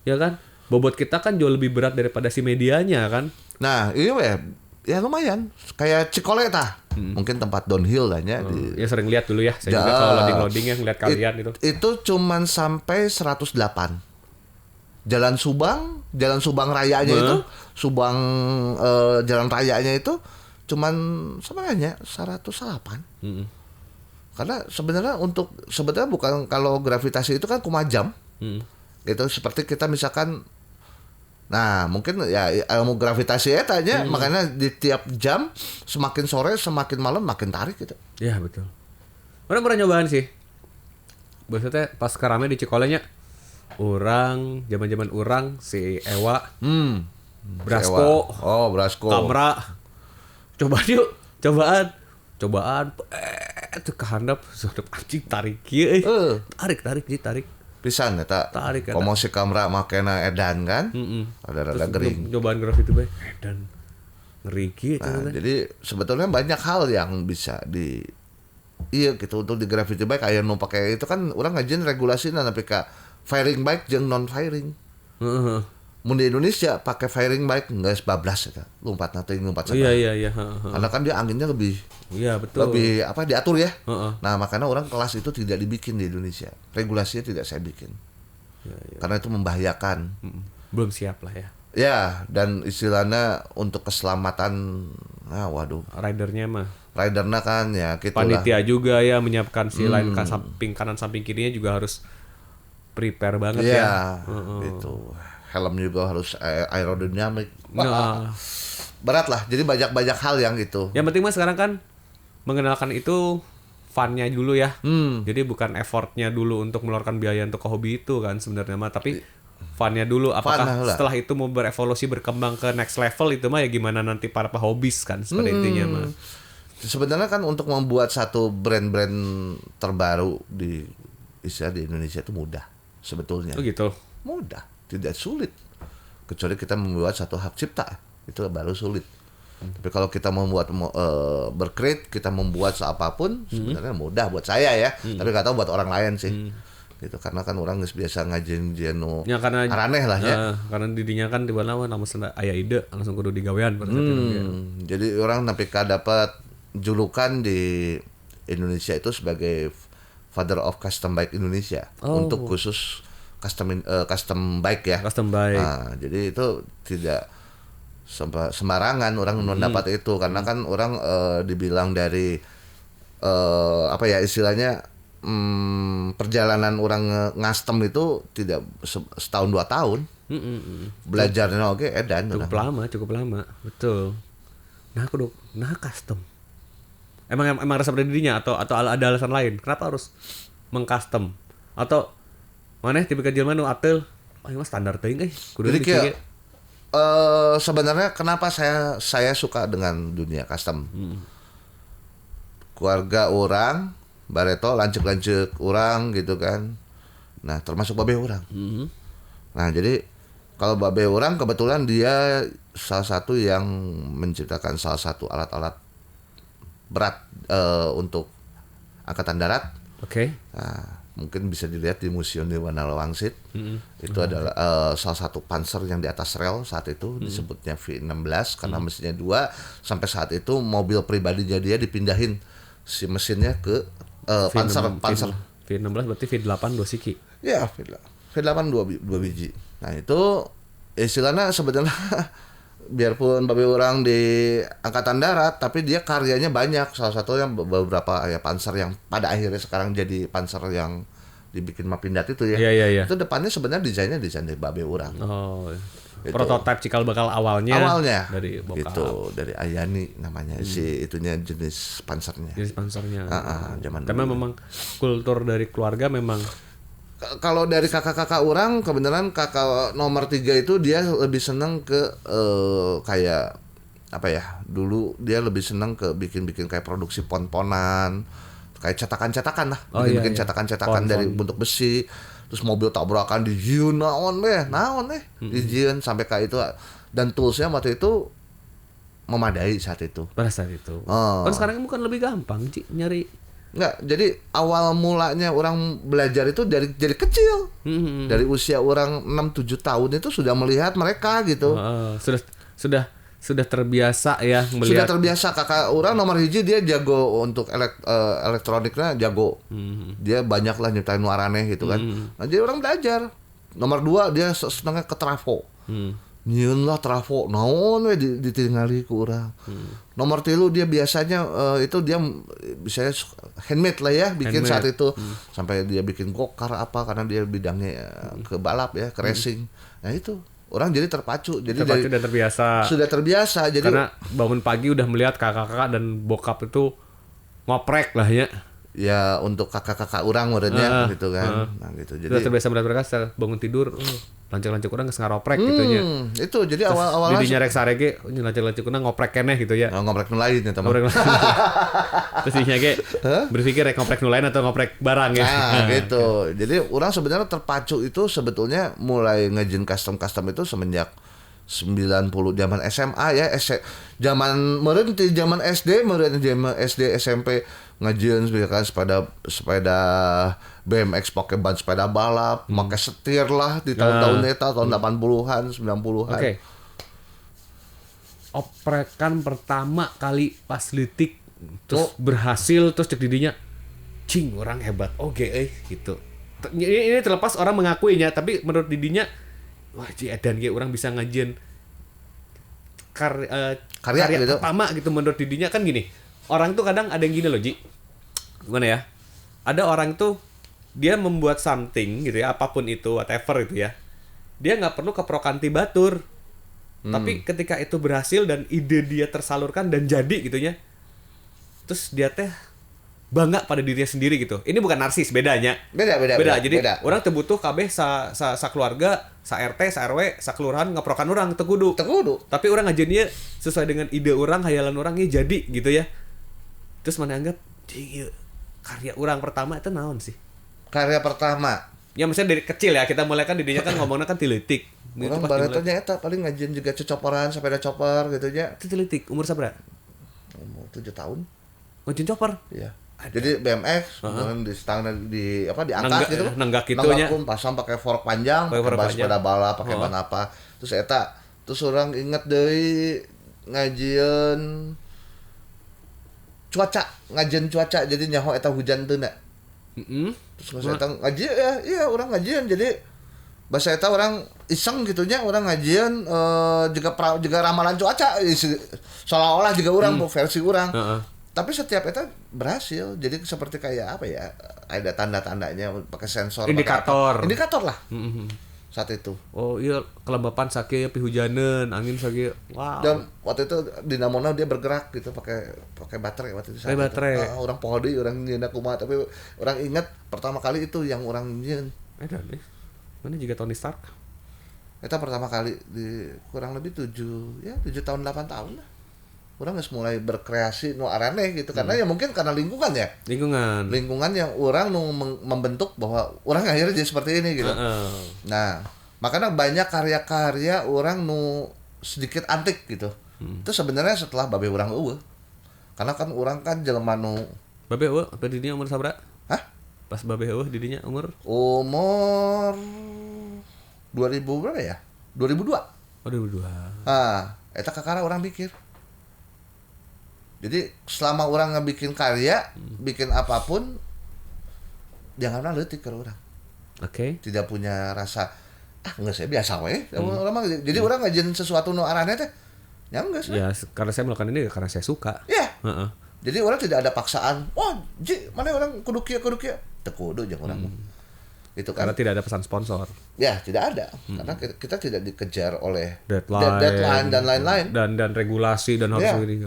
Ya kan? Bobot kita kan jauh lebih berat daripada si medianya kan. Nah, iya ya lumayan. Kayak Cikole tah. Mungkin tempat downhill lah ya. Ya sering lihat dulu ya. Saya juga kalau loading ya ngeliat kalian itu. Itu cuman sampai 108. Jalan Subang rayanya itu, Subang jalan rayanya itu cuman sebenarnya 108. Karena sebenarnya bukan kalau gravitasi itu kan kumaha jam. Itu seperti kita misalkan mungkin ya ilmu gravitasi ya tanya makanya di tiap jam semakin sore semakin malam makin tarik gitu. Ya betul. Orang pernah nyobaan sih. Maksudnya pas karame di Cikolenya orang zaman orang si Ewa, Brasko, Brasko, Kamra, coba yuk cobaan teu kahandap sudah anjing tarik kieu tarik Pisan eta. Tarik, eta. Komo si kamera makena edan kan. Rada-rada gering. Cobaan graf itu bae dan ngeri kieu Nah, jadi sebetulnya banyak hal yang bisa gitu untuk di graffiti bike aya nu pake itu kan urang ngajieun regulasina tapi ka firing bike jeung non firing. Heeh. Mun di Indonesia pakai firing bike geus bablas eta. Lompatna teuing lompat sana. Iya. Karena kan dia anginnya lebih Iya betul. lebih diatur ya. Heeh. Nah, makanya orang kelas itu tidak dibikin di Indonesia. Regulasinya tidak saya bikin. Karena itu membahayakan. Belum siap lah ya. Ya, dan istilahnya untuk keselamatan waduh. Ridernya mah. Ridernya kan ya gitulah. Panitia juga ya menyiapkan si line samping kanan samping kirinya juga harus prepare banget ya. Iya, gitu. Helm juga harus aerodinamik. Nah, Berat lah. Jadi banyak hal yang itu. yang penting mah sekarang kan mengenalkan itu fun-nya dulu ya. Jadi bukan effortnya dulu untuk mengeluarkan biaya untuk ke hobi itu kan sebenarnya mah, tapi fun-nya dulu. Apakah Fun lah. setelah itu mau berevolusi berkembang ke next level itu mah ya gimana nanti para hobis kan seperti intinya mah. Sebenarnya kan untuk membuat satu brand-brand terbaru di Indonesia itu mudah sebetulnya. Oh gitu. Mudah, tidak sulit. Kecuali kita membuat satu hak cipta, itu baru sulit. Tapi kalau kita membuat bercreate, kita membuat apapun sebenarnya mudah buat saya ya. Tapi nggak tahu buat orang lain sih. Gitu karena kan orang geus biasa ngajin jeno Ya karena araneh lah ya. Karena didinya kan di mana namun aya ide langsung kudu digawean pada saat itu. Jadi orang napika dapat julukan di Indonesia itu sebagai Father of Custom Bike Indonesia untuk khusus custom bike ya. Custom bike. Nah, jadi itu tidak sembarangan orang mendapat itu karena kan orang dibilang dari apa ya istilahnya perjalanan orang ngastem itu tidak setahun 2 tahun. Belajarnya oke edan Cukup lama, betul. Nah custom. Emang rasa pada dirinya atau ada alasan lain? Kenapa harus mengcustom? Atau mana tipe jelema nu ateul, ini mah standar teuing kudu Jadi dicek. sebenarnya kenapa saya suka dengan dunia custom? Keluarga orang, bareto lancek-lancek orang gitu kan. Nah, termasuk babe orang. Nah, jadi kalau babe orang kebetulan dia salah satu yang menciptakan salah satu alat-alat berat untuk angkatan darat. Oke. Nah, mungkin bisa dilihat di Museum Nirwana Wangsit. Itu adalah salah satu panser yang di atas rel saat itu disebutnya V16 karena mesinnya 2. Sampai saat itu mobil pribadinya dia dipindahin si mesinnya ke panser. V16 berarti V8 2 siki. Ya, V8 2 biji. Nah, itu istilahnya sebenarnya biarpun babe orang di angkatan darat tapi dia karyanya banyak, salah satunya beberapa ya panser yang pada akhirnya sekarang jadi panser yang dibikin Mapindat itu ya. Iya. Itu depannya sebenarnya desainnya desain dari babe orang. Oh. Gitu. Prototipe cikal bakal awalnya dari bokap. gitu, dari Ayani namanya si itunya jenis pansernya. Jenis pansernya. Zaman Karena dulu. memang kultur dari keluarga memang Kalau dari kakak-kakak orang kebenaran kakak nomor 3 itu dia lebih senang ke kayak apa ya, dulu dia lebih senang ke bikin kayak produksi pon-ponan, kayak cetakan-cetakan lah, bikin cetakan-cetakan dari bentuk besi, terus mobil tabrakan dijieun naon dijieun sampai kayak itu, dan toolsnya waktu itu memadai saat itu. pada saat itu. Oh. Kan sekarang bukan lebih gampang Ci, nyari. Enggak, jadi awal mulanya orang belajar itu dari kecil. Dari usia orang 6-7 tahun itu sudah melihat mereka gitu. Sudah terbiasa ya Sudah melihat. terbiasa. Kakak orang nomor hiji dia jago untuk elektroniknya jago. Dia banyak lah nyiptain nuaraneh gitu kan. Nah, jadi orang belajar. Nomor 2 dia senangnya ke trafo. Nyieun lah trafo, naon we ditingali ku urang. Nomor 3 dia biasanya itu dia biasanya handmade lah ya, bikin saat itu. Sampai dia bikin gokar apa karena dia bidangnya ke balap ya, ke racing. Nah itu orang jadi terpacu. Jadi dan terbiasa. Sudah terbiasa. Jadi Karena bangun pagi udah melihat kakak-kakak dan bokap itu ngoprek lah ya. ya untuk kakak-kakak orang muridnya gitu kan. Nah gitu. Jadi Udah terbiasa melihat mereka setelah bangun tidur. Lancek-lancek urang geus ngaroprek gitu nya. Itu jadi awal-awalnya Didinya rek sarege lancek-lancek urang ngoprek keneh gitu ya. ngoprek nu lain ya teman. Ngoprek. Terus dinya ge berpikir rek ngoprek nu lain atau ngoprek barang ya. Nah, gitu. Jadi orang sebenarnya terpacu itu sebetulnya mulai ngejin custom itu semenjak 90 zaman SMA ya, zaman meureun ti zaman SD, meureun zaman SD SMP ngajieun misalkan sepeda BMX pakai ban sepeda balap, pakai setir lah di tahun-tahun eta tahun 80-an, 90-an. Oke. Oprekan pertama kali pas leutik terus berhasil terus cek didinya cing orang hebat gitu. Ini terlepas orang mengakuinya tapi menurut didinya wah ci edan ge orang bisa ngajieun karya gitu. pertama gitu menurut didinya kan gini. Orang tuh kadang ada yang gini loh Ji. Gimana ya? Ada orang tuh dia membuat something gitu ya, apapun itu, whatever itu ya. Dia nggak perlu keprokanti batur. Tapi ketika itu berhasil dan ide dia tersalurkan dan jadi gitu ya. Terus dia teh bangga pada dirinya sendiri gitu. Ini bukan narsis, bedanya. Beda. Jadi orang teu butuh kabeh sa keluarga, sa RT, sa RW, sa kelurahan ngeprokan orang teu kudu. Tapi orang ngajieun ieu sesuai dengan ide orang, hayalan orang ieu jadi gitu ya. Terus mana anggap ieu karya orang pertama itu naon sih? Karya pertama. Ya maksudnya dari kecil ya, kita mulai kan didinya kan ngomongnya kan tileutik. Orang baratnya eta paling ngajieun juga cocoporan, sepeda chopper gitu nya. Itu tileutik umur sabaraha? Umur 7 tahun. Ngajieun chopper. Iya. Jadi BMX kemudian di stang diangkat gitu. Nenggak gitunya. Pasang pakai fork panjang, pakai ban sepeda balap, pakai ban apa. Terus orang inget deui ngajieun cuaca jadi nyaho eta hujan teu na. Terus eta ngajieun ya, iya orang ngajieun jadi bahasa eta orang iseng gitunya orang ngajieun juga ramalan cuaca seolah-olah juga orang versi orang. Tapi setiap itu berhasil. Jadi seperti kayak apa ya? Ada tanda-tandanya pakai sensor, indikator lah. Saat itu. Oh iya, kelembapan sakit pihujanan, angin sakit. Wow. Dan waktu itu dinamona dia bergerak gitu pakai baterai waktu itu. Pakai baterai. Orang poho deui orang nyeuna kumaha tapi orang ingat pertama kali itu yang orang nyeun. Mana juga Tony Stark. Itu pertama kali di kurang lebih 7 tahun 8 tahun lah. Orang harus mulai berkreasi nu arane gitu karena ya mungkin karena lingkungan yang orang membentuk bahwa orang akhirnya jadi seperti ini gitu. Nah makanya banyak karya-karya orang nu sedikit antik gitu. Itu sebenarnya setelah babe orang eueuh karena kan orang kan jelema nu babe eueuh apa didinya umur sabaraha? Hah? Pas babe eueuh didinya umur 2000 berapa ya? 2002. Oh 2002. Eta kakara orang pikir. Jadi selama orang ngebikin karya, bikin apapun, jangan pernah leutik ke orang. Oke. Tidak punya rasa nggak saya biasa we. Jadi orang ngajin sesuatu nu arane teh, ya enggak sih. Ya karena saya melakukan ini karena saya suka. Ya. Jadi orang tidak ada paksaan. Wah, mana orang kudu kieu. Teu kudu jeung orang. Itu kan. Karena tidak ada pesan sponsor. Ya, tidak ada. Karena kita tidak dikejar oleh deadline dan lain-lain. Dan regulasi dan harus ini.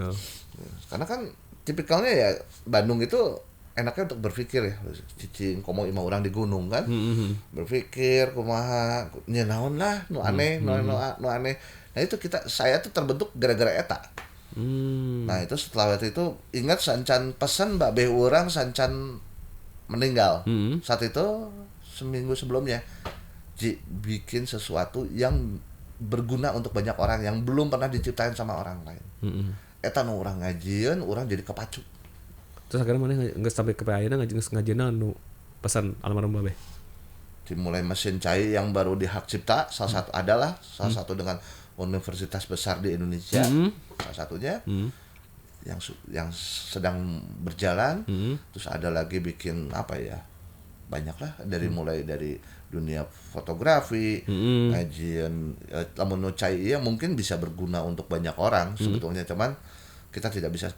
Karena kan tipikalnya ya Bandung itu enaknya untuk berpikir ya. Cicing komo imah orang di gunung kan. Berpikir kumaha nya naon lah nu aneh, nu aneh. Nah itu saya tuh terbentuk gara-gara eta. Nah itu setelah itu ingat sancan pesan Mbak Beh orang sancan meninggal. Saat itu seminggu sebelumnya bikin sesuatu yang berguna untuk banyak orang yang belum pernah diciptain sama orang lain. Eta nu urang ngajieun, urang jadi kepacu. Terus akhirnya mana geus sampai ke ayeuna ngajieun nu pesan almarhum Babeh. Dimulai mesin cai yang baru dihak cipta, salah satu dengan universitas besar di Indonesia. Salah satunya yang sedang berjalan. Terus ada lagi bikin apa ya? Banyaklah mulai dari dunia fotografi, ngajieun lamun nu cai ieu mungkin bisa berguna untuk banyak orang sebetulnya cuman kita tidak bisa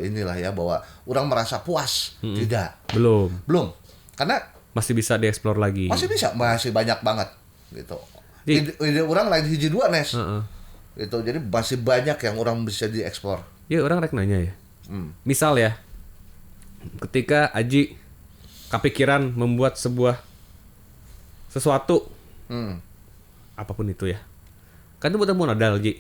inilah ya bahwa orang merasa puas. Tidak. Belum. Karena masih bisa dieksplor lagi. Masih banyak banget gitu. Ide orang lain hiji dua Nes. Gitu. Jadi masih banyak yang orang bisa dieksplor. Ya orang rek nanya ya. Misal ya ketika Aji kepikiran membuat sesuatu apapun itu ya. Kan itu butuh modal, Ji.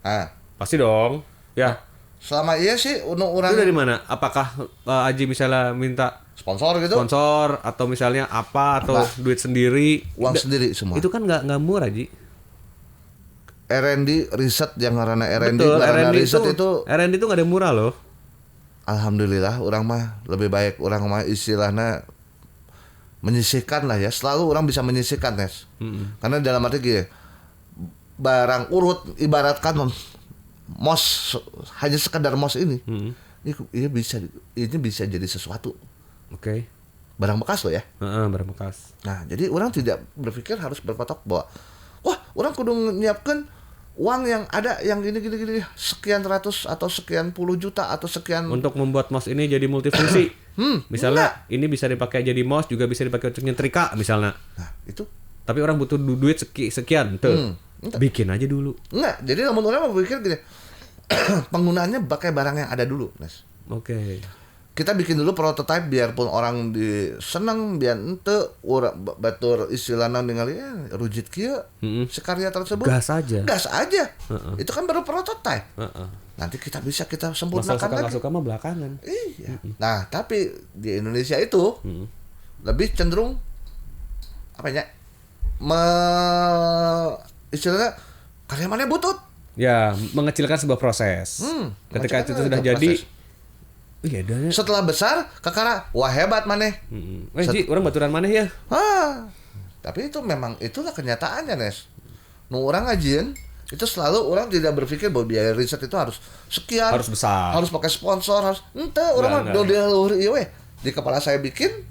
Ah, Pasti dong. Ya. selama iya sih Itu orang dari mana? Apakah Aji misalnya minta sponsor gitu, sponsor atau misalnya apa atau duit sendiri? uang sendiri semua. Itu kan nggak murah, Ji. R&D riset yang karena R&D Betul, karena R&D riset itu R&D itu nggak ada murah loh. alhamdulillah orang mah lebih baik orang mah istilahnya menyisihkan lah ya. Selalu orang bisa menyisihkan, Nes. Karena dalam arti gini, barang urut ibaratkan mos hanya sekedar mos ini. Ini bisa jadi sesuatu. Oke. Barang bekas loh ya. Barang bekas. Nah, jadi orang tidak berpikir harus berpatok bahwa wah, orang kudu nyiapkan uang yang ada yang gini sekian ratus atau sekian puluh juta atau sekian Untuk membuat mouse ini jadi multifungsi. Misalnya ini bisa dipakai jadi mouse, juga bisa dipakai untuk nyetrika misalnya. Nah, itu Tapi orang butuh duit sekian, tuh. Bikin aja dulu. enggak. Jadi namun orang berpikir gini, penggunaannya pakai barang yang ada dulu, Nes. Oke. Kita bikin dulu prototype biarpun orang seneng biar ente urang batur istilahna ningali rujit kieu sekarya tersebut. Gas aja. Gas aja. Itu kan baru prototype. Nanti kita Masalah sempurnakan suka nggak lagi. suka mah belakangan. Iya. Nah, tapi di Indonesia itu lebih cenderung apa ya? Istilahnya karya mana butut. Ya, mengecilkan sebuah proses. Ketika itu sudah jadi, iya dah. Setelah besar, kakara, wah hebat maneh. Ji, orang baturan mana ya? Tapi itu memang itulah kenyataannya, Nes. Nu orang ngajieun itu selalu orang tidak berpikir bahwa biaya riset itu harus sekian, Harus besar. harus pakai sponsor, harus ente orang mah Enggak. do luhur ieu we. Di kepala saya bikin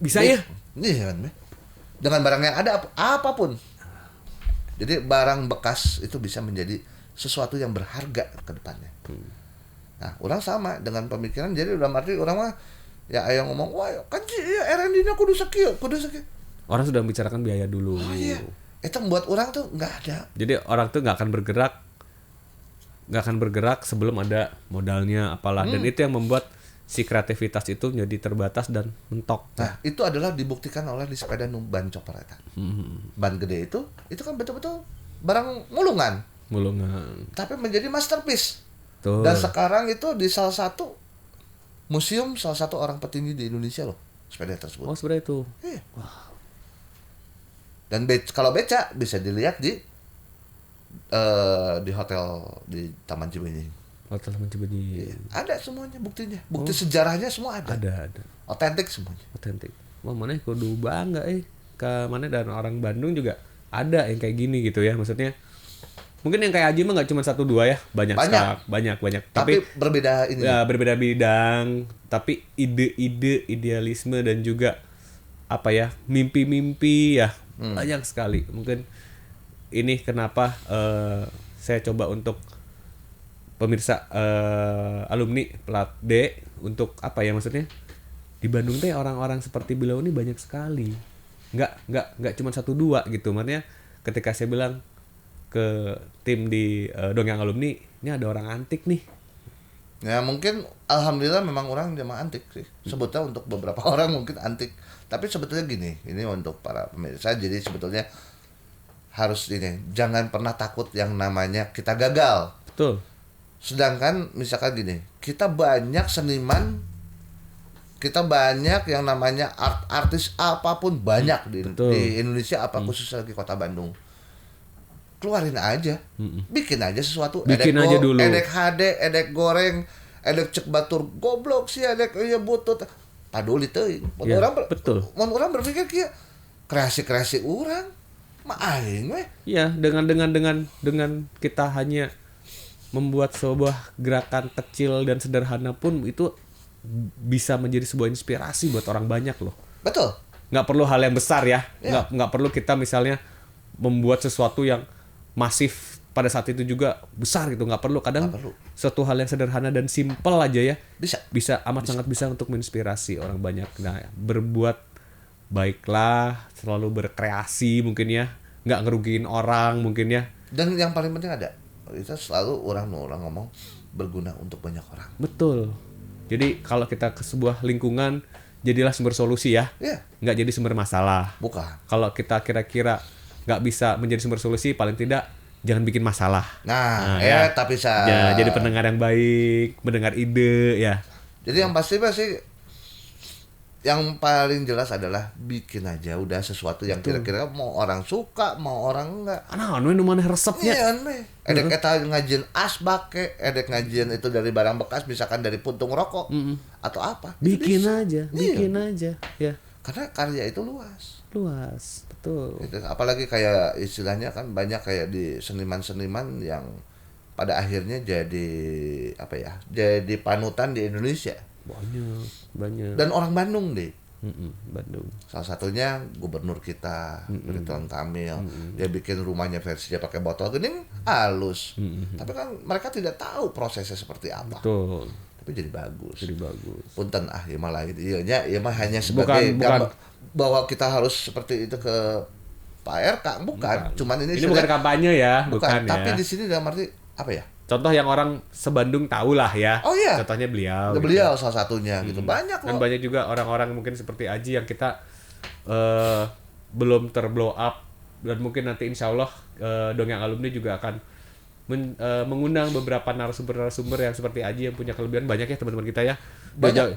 Bisa ya? iya kan, Be. Dengan barang yang ada apapun. Jadi barang bekas itu bisa menjadi sesuatu yang berharga ke depannya. Nah, orang sama dengan pemikiran. Jadi udah arti orang mah ya aya ngomong, wah kan ya R&D-nya kudu sakieu. Orang sudah membicarakan biaya dulu. Oh iya. Itu membuat orang tuh nggak ada. Jadi orang tuh nggak akan bergerak sebelum ada modalnya apalah. Dan itu yang membuat si kreativitas itu menjadi terbatas dan mentok. Nah, itu adalah dibuktikan oleh di sepeda ban chopper eta. Ban gede itu kan betul-betul barang mulungan, tapi menjadi masterpiece. Tuh. Dan sekarang itu di salah satu museum salah satu orang petinggi di Indonesia loh, sepeda tersebut. Oh, sebenarnya itu. Iya. Dan kalau beca bisa dilihat di hotel di Taman Cibenying. Hotel Cibenying. Ada semuanya buktinya, bukti sejarahnya semua ada. Ada. Otentik semuanya. Otentik. Wah, mana kudu bangga ke mana, dan orang Bandung juga ada yang kayak gini gitu ya. Maksudnya mungkin yang kayak Aji mah nggak cuma 1 2 ya, banyak. Tapi berbeda ini. Ya, berbeda bidang, tapi ide-ide, idealisme dan juga apa ya, mimpi-mimpi ya banyak sekali. Mungkin ini kenapa saya coba untuk pemirsa alumni plat D untuk apa ya, maksudnya di Bandung teh orang-orang seperti beliau ini banyak sekali. Nggak cuma 1 2 gitu. Makanya ketika saya bilang ke tim di Dongeng Alumni, ini ada orang antik nih. Ya mungkin alhamdulillah memang orang jamaah antik sih. Sebutnya untuk beberapa orang mungkin antik. Tapi sebetulnya gini, ini untuk para pemirsa, jadi sebetulnya harus ini, jangan pernah takut yang namanya kita gagal. Betul. Sedangkan misalkan gini, kita banyak seniman, kita banyak yang namanya artis apapun banyak di Indonesia, apa khususnya di kota Bandung. Keluarin aja, bikin aja sesuatu. Bikin aja dulu. Edek HD, edek goreng, edek cek batur goblok sih, edek ieu butut. Paduli teuing. Ya, betul. Mun urang berpikir kieu kreasi-kreasi urang mah aing we. Iya, dengan kita hanya membuat sebuah gerakan kecil dan sederhana pun itu bisa menjadi sebuah inspirasi buat orang banyak loh. Betul. Nggak perlu hal yang besar ya. Ya. Nggak perlu kita misalnya membuat sesuatu yang masif pada saat itu juga besar gitu. Nggak perlu. Kadang suatu hal yang sederhana dan simpel aja ya. Bisa sangat bisa untuk menginspirasi orang banyak. Nah, berbuat baiklah, selalu berkreasi mungkin ya. Nggak ngerugiin orang mungkin ya. Dan yang paling penting ada, kita selalu orang ngomong berguna untuk banyak orang. Betul. Jadi kalau kita ke sebuah lingkungan, jadilah sumber solusi ya. Iya. Nggak jadi sumber masalah. Bukan. Kalau kita kira-kira nggak bisa menjadi sumber solusi, paling tidak jangan bikin masalah. Nah, Ya. tapi Ya, jadi pendengar yang baik, mendengar ide ya. Jadi yang pasti yang paling jelas adalah bikin aja udah sesuatu yang kira-kira mau orang suka, mau orang enggak. Nah, nu mana resepnya? Iya nih. Edek eta ngajin asbak ke, edek ngajin itu dari barang bekas misalkan dari puntung rokok atau apa. Itu Bikin bisa. aja, Iya. bikin aja. Ya, Karena karya itu luas. luas, betul. Gitu. Apalagi kayak istilahnya kan banyak kayak di seniman-seniman yang pada akhirnya jadi apa ya? Jadi panutan di Indonesia. Banyak. Dan orang Bandung deh. Bandung. Salah satunya gubernur kita, Ridwan Kamil. Dia bikin rumahnya versinya pakai botol gening halus. Tapi kan mereka tidak tahu prosesnya seperti apa. Betul. Tapi jadi bagus. Jadi bagus. Punten ya malah gitu. Iya mah hanya sebagai Bukan. bahwa kita harus seperti itu ke Pak RK, bukan. Cuman ini bukan kampanye ya, bukan ya. Tapi di sini dalam arti apa ya? Contoh yang orang se-Bandung tahu lah ya. Oh iya. Contohnya beliau. Beliau salah satunya gitu. Banyak Dan loh. banyak juga orang-orang mungkin seperti Aji yang kita belum terblow up, dan mungkin nanti insya Allah Dongeng Alumni juga akan mengundang beberapa narasumber yang seperti Aji yang punya kelebihan banyak ya teman-teman kita ya. Dia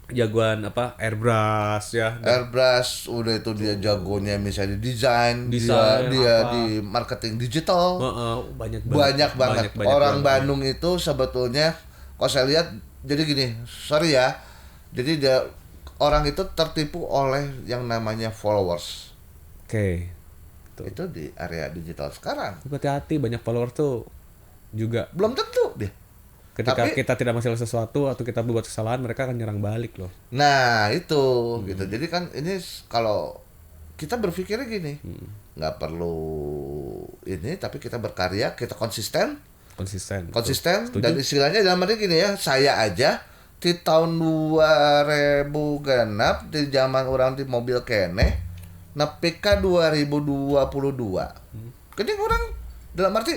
jagoan apa airbrush ya. Airbrush udah itu dia jagonya misalnya desain, dia apa. di marketing digital. Banyak Banyak banget. Orang banget. Bandung itu sebetulnya kalau saya lihat jadi gini, sorry ya. Jadi orang itu tertipu oleh yang namanya followers. Oke. Itu di area digital sekarang. Hati-hati, banyak follower tuh juga Belum tentu dia. ketika Tapi- kita tidak masalah sesuatu atau kita berbuat kesalahan, mereka akan nyerang balik loh. Nah itu gitu. Jadi kan ini kalau kita berpikirnya gini, nggak perlu ini, tapi kita berkarya, kita konsisten, Konsisten. konsisten Setuju. dan istilahnya dalam arti gini ya, saya aja di tahun 2000 genap di zaman orang di mobil kene nepi ka 2022. Kemudian orang dalam arti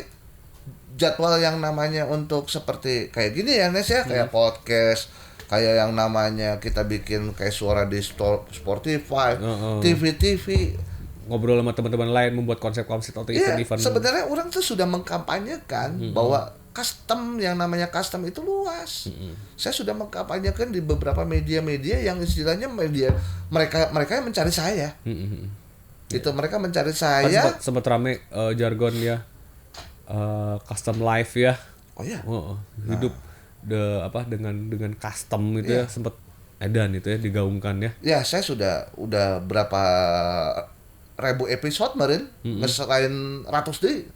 jadwal yang namanya untuk seperti kayak gini ya Nes ya, kayak podcast, kayak yang namanya kita bikin kayak suara di Spotify, TV. Ngobrol sama teman-teman lain, membuat konsep-konsep atau Iya, event-event. sebenarnya orang tuh sudah mengkampanyekan bahwa custom yang namanya custom itu luas. Saya sudah mengkampanyekan di beberapa media-media yang istilahnya media mereka yang mencari saya. Gitu, mereka mencari Kan saya. sempat rame jargon ya, custom life ya. Oh iya. Hidup dengan custom itu ya, sempat edan itu ya, digaungkan ya. Ya, saya udah berapa ribu episode kemarin, ngeselain ratus deh.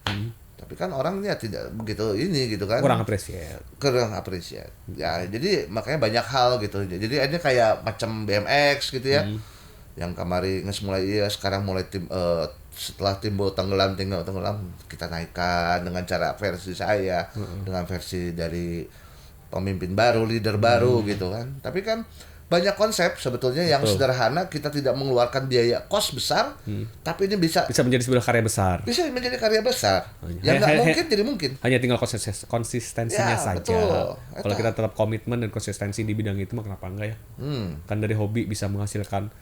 Tapi kan orangnya tidak begitu ini gitu kan. Kurang apresiasi. Kurang apresiat. Ya, jadi makanya banyak hal gitu. Jadi ini kayak macam BMX gitu ya. Yang kemarin mulai sekarang mulai setelah timbul tenggelam kita naikkan dengan cara versi saya, dengan versi dari pemimpin baru, leader baru gitu kan. Tapi kan banyak konsep sebetulnya yang sederhana, kita tidak mengeluarkan biaya kos besar, tapi ini bisa Bisa menjadi sebuah karya besar. menjadi karya besar. Yang nggak mungkin jadi mungkin. Hanya tinggal konsistensinya Ya, saja. betul. Kalau kita tetap komitmen dan konsistensi di bidang itu, mah kenapa enggak ya? Kan dari hobi bisa menghasilkan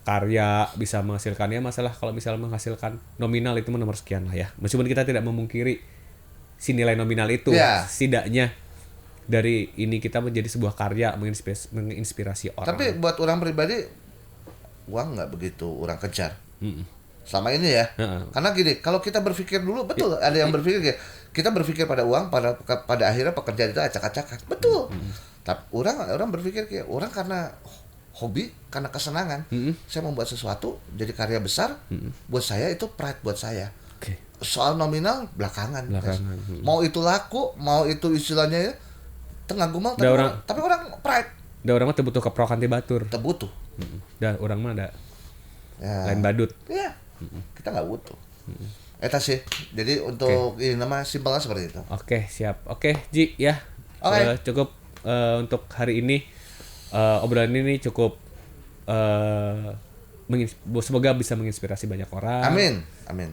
karya, bisa menghasilkan ya, masalah kalau misalnya menghasilkan nominal itu nomor sekian lah ya. Meskipun kita tidak memungkiri si nilai nominal itu, Ya. setidaknya dari ini kita menjadi sebuah karya, menginspirasi orang. Tapi buat orang pribadi, uang nggak begitu orang kejar. Selama ini ya. Karena gini, kalau kita berpikir dulu, betul ada yang berpikir kayak, kita berpikir pada uang, pada akhirnya pekerjaan itu acak-acakan. Betul. Tapi orang berpikir kayak orang karena hobi, karena kesenangan. Saya membuat sesuatu jadi karya besar. Buat saya itu pride buat saya. Oke. Soal nominal belakangan. Belakangan. Mau itu laku, mau itu istilahnya tengah gumal, tapi orang pride. Da orang mah teu butuh keprokan ti batur. Terbutuh. Da orang mah da Ya. lain badut. Iya, kita nggak butuh. Eta sih. Jadi untuk ini nama simpelnya seperti itu. Oke, siap. Oke, Ji ya. Oke. Cukup untuk hari ini. Obrolan ini cukup semoga bisa menginspirasi banyak orang. Amin.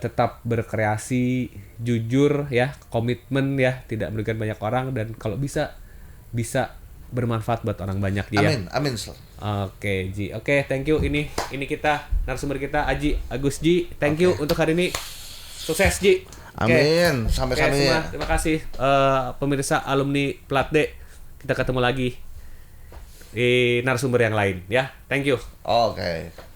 Tetap berkreasi, jujur ya, komitmen ya, tidak merugikan banyak orang, dan kalau bisa bermanfaat buat orang banyak ya. Amin. Oke, Ji. Oke, thank you. Ini kita narasumber kita Aji Agus Ji. Thank you untuk hari ini. Sukses, Ji. Oke. Amin. Sampai-sampai Oke, ya. semua terima kasih pemirsa alumni Plat D. Kita ketemu lagi di narasumber yang lain ya. Thank you. Oke.